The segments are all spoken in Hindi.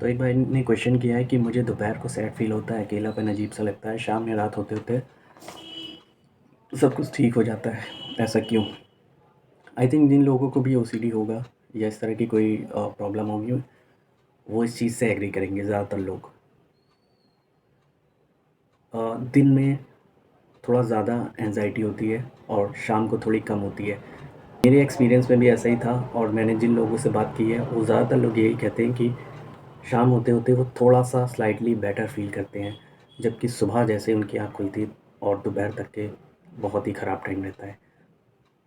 तो एक भाई ने क्वेश्चन किया है कि मुझे दोपहर को सैड फील होता है, अकेलापन अजीब सा लगता है, शाम में रात होते होते सब कुछ ठीक हो जाता है, ऐसा क्यों? आई थिंक जिन लोगों को भी ओसीडी होगा या इस तरह की कोई प्रॉब्लम होगी, वो इस चीज़ से एग्री करेंगे ज़्यादातर लोग। दिन में थोड़ा ज़्यादा एंजाइटी होती है और शाम को थोड़ी कम होती है। मेरे एक्सपीरियंस में भी ऐसा ही था और मैंने जिन लोगों से बात की है वो ज़्यादातर लोग यही कहते हैं कि शाम होते-होते वो थोड़ा-सा स्लाइटली बेटर फ़ील करते हैं, जबकि सुबह जैसे ही उनकी आँख खुलती और दोपहर तक के बहुत ही ख़राब टाइम रहता है।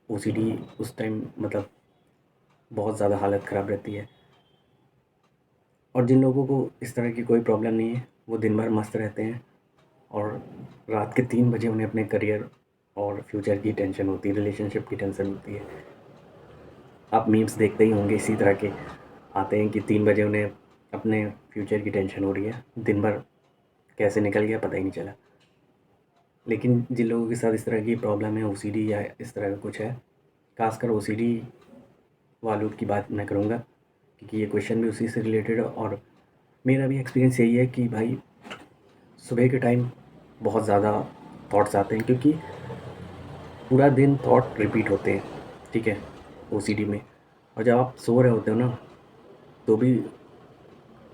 ओसीडी उस टाइम मतलब बहुत ज़्यादा हालत ख़राब रहती है। और जिन लोगों को इस तरह की कोई प्रॉब्लम नहीं है, वो दिन भर मस्त रहते हैं और रात के 3 बजे उन्हें अपने करियर और फ्यूचर की टेंशन होती है, रिलेशनशिप की टेंशन होती है। आप मीम्स देखते ही होंगे इसी तरह के आते हैं कि 3 बजे उन्हें अपने फ्यूचर की टेंशन हो रही है, दिन भर कैसे निकल गया पता ही नहीं चला। लेकिन जिन लोगों के साथ इस तरह की प्रॉब्लम है, ओसीडी या इस तरह का कुछ है, ख़ासकर ओसीडी वालों की बात मैं करूँगा, क्योंकि ये क्वेश्चन भी उसी से रिलेटेड है और मेरा भी एक्सपीरियंस यही है कि भाई सुबह के टाइम बहुत ज़्यादा थॉट्स आते हैं, क्योंकि पूरा दिन थॉट रिपीट होते हैं, ठीक है, ओसीडी में। और जब आप सो रहे होते हो ना, तो भी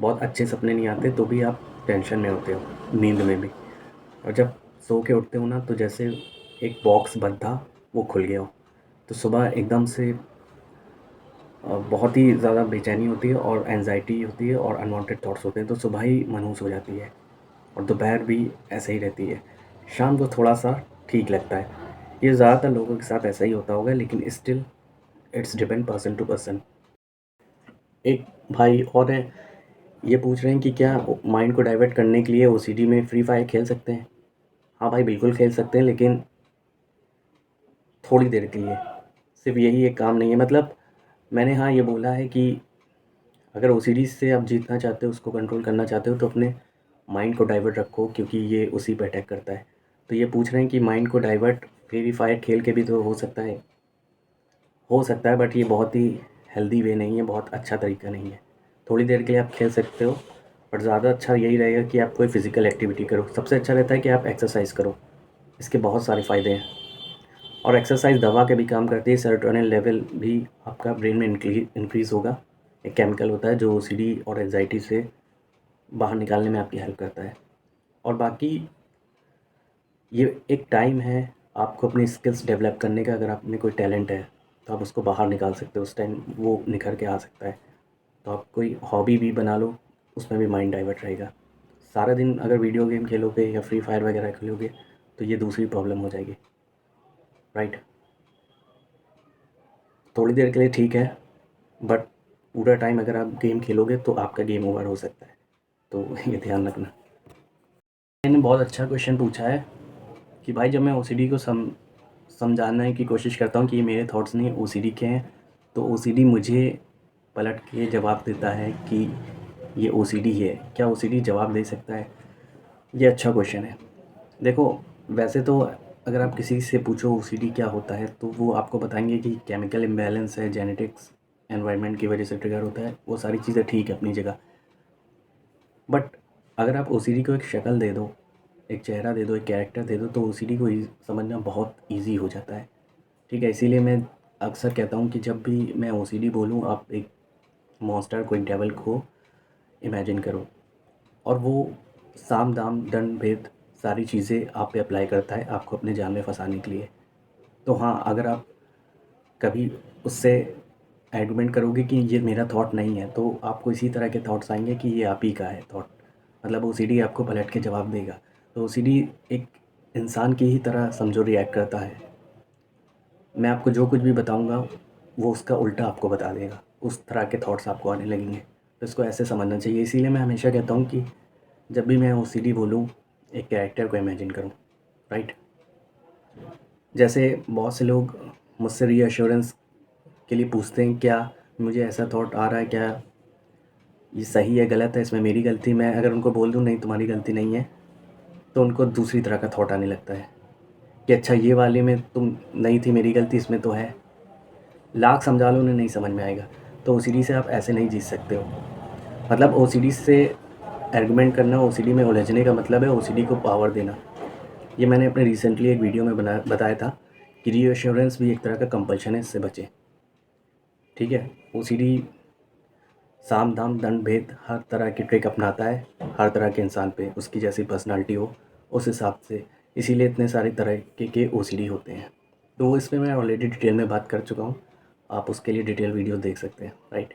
बहुत अच्छे सपने नहीं आते, तो भी आप टेंशन में होते हो, नींद में भी। और जब सो के उठते हो ना, तो जैसे एक बॉक्स बंद था, वो खुल गया हो। तो सुबह एकदम से बहुत ही ज़्यादा बेचैनी होती है और एंजाइटी होती है और अनवांटेड थॉट्स होते हैं, तो सुबह ही मनहूस हो जाती है और दोपहर भी ऐसे ही रहती है। शाम को थोड़ा-सा ठीक लगता है। ये ज़्यादातर लोगों के साथ ऐसा ही होता होगा, लेकिन still it's depend person to person. एक भाई और हैं, ये पूछ रहे हैं कि क्या माइंड को डाइवर्ट करने के लिए ओसीडी में फ्री फायर खेल सकते हैं? हाँ भाई, बिल्कुल खेल सकते हैं, लेकिन थोड़ी देर के लिए। सिर्फ़ यही एक काम नहीं है, मतलब मैंने हाँ, ये बोला है कि अगर ओसीडी से आप जीतना चाहते हो, उसको कंट्रोल करना चाहते हो, तो अपने माइंड को डाइवर्ट रखो, क्योंकि ये उसी पे अटैक करता है। तो ये पूछ रहे हैं कि माइंड को डाइवर्ट फ्री फायर खेल के भी तो हो सकता है, बट ये बहुत ही हेल्दी वे नहीं है, बहुत अच्छा तरीका नहीं है। थोड़ी देर के लिए आप खेल सकते हो, बट ज़्यादा अच्छा यही रहेगा कि आप कोई फ़िज़िकल एक्टिविटी करो। सबसे अच्छा रहता है कि आप एक्सरसाइज़ करो, इसके बहुत सारे फ़ायदे हैं। और एक्सरसाइज़ दवा के भी काम करती है, सेरोटोनिन लेवल भी आपका ब्रेन में इंक्रीज़ होगा। एक केमिकल होता है जो ओसीडी और एंजाइटी से बाहर निकालने में आपकी हेल्प करता है। और बाकी ये एक टाइम है आपको अपनी स्किल्स डेवलप करने का। अगर आप में कोई टैलेंट है, तो आप उसको बाहर निकाल सकते हो, उस टाइम वो निखर के आ सकता है। तो आप कोई हॉबी भी बना लो, उसमें भी माइंड डाइवर्ट रहेगा। सारा दिन अगर वीडियो गेम खेलोगे या फ्री फायर वगैरह खेलोगे, तो ये दूसरी प्रॉब्लम हो जाएगी, राइट? थोड़ी देर के लिए ठीक है, बट पूरा टाइम अगर आप गेम खेलोगे तो आपका गेम ओवर हो सकता है, तो ये ध्यान रखना। मैंने बहुत अच्छा क्वेश्चन पूछा है कि भाई, जब मैं ओसीडी को समझाने की कोशिश करता हूँ कि ये मेरे थॉट्स नहीं, ओसीडी के हैं, तो ओसीडी मुझे पलट के जवाब देता है कि ये ओसीडी है। क्या ओसीडी जवाब दे सकता है? ये अच्छा क्वेश्चन है। देखो, वैसे तो अगर आप किसी से पूछो ओसीडी क्या होता है, तो वो आपको बताएंगे कि केमिकल इम्बैलेंस है, जेनेटिक्स, एनवायरनमेंट की वजह से ट्रिगर होता है। वो सारी चीज़ें ठीक है अपनी जगह, बट अगर आप ओसीडी को एक शक्ल दे दो, एक चेहरा दे दो, एक कैरेक्टर दे दो, तो ओसीडी को समझना बहुत ईजी हो जाता है, ठीक है? इसीलिए मैं अक्सर कहता हूँ कि जब भी मैं ओसीडी बोलूँ, आप एक मॉन्स्टर, कोई डेविल को इमेजिन करो और वो साम दाम दंड भेद सारी चीज़ें आप पे अप्लाई करता है, आपको अपने जाल में फंसाने के लिए। तो हाँ, अगर आप कभी उससे आर्गुमेंट करोगे कि ये मेरा थॉट नहीं है, तो आपको इसी तरह के थॉट्स आएंगे कि ये आप ही का है थॉट। मतलब ओसीडी आपको पलट के जवाब देगा। तो ओसीडी एक इंसान की ही तरह समझो रिएक्ट करता है। मैं आपको जो कुछ भी बताऊंगा, वो उसका उल्टा आपको बता देगा, उस तरह के थॉट्स आपको आने लगेंगे। तो इसको ऐसे समझना चाहिए। इसीलिए मैं हमेशा कहता हूँ कि जब भी मैं ओसीडी बोलूँ, एक कैरेक्टर को इमेजिन करूँ, राइट? जैसे बहुत से लोग मुझसे रीअश्योरेंस के लिए पूछते हैं, क्या मुझे ऐसा थॉट आ रहा है, क्या ये सही है, गलत है, इसमें मेरी गलती? मैं अगर उनको बोल दूँ नहीं, तुम्हारी गलती नहीं है, तो उनको दूसरी तरह का थॉट आने लगता है कि अच्छा, ये वाले में तुम नहीं थी मेरी गलती, इसमें तो है। लाख समझा लो, उन्हें नहीं समझ में आएगा। तो ओसीडी से आप ऐसे नहीं जीत सकते हो। मतलब ओसीडी से आर्गुमेंट करना, ओसीडी में उलझने का मतलब है ओसीडी को पावर देना। ये मैंने अपने रिसेंटली एक वीडियो में बताया था कि रीअश्योरेंस भी एक तरह का कंपल्शन है, इससे बचें। ठीक है, ओसीडी साम दाम दंड भेद हर तरह की ट्रिक अपनाता है, हर तरह के इंसान पे उसकी जैसी पर्सनालिटी हो उस हिसाब से, इसीलिए इतने सारे तरह के ओसीडी होते हैं। तो वो इसमें मैं ऑलरेडी डिटेल में बात कर चुका हूँ, आप उसके लिए डिटेल वीडियो देख सकते हैं, राइट।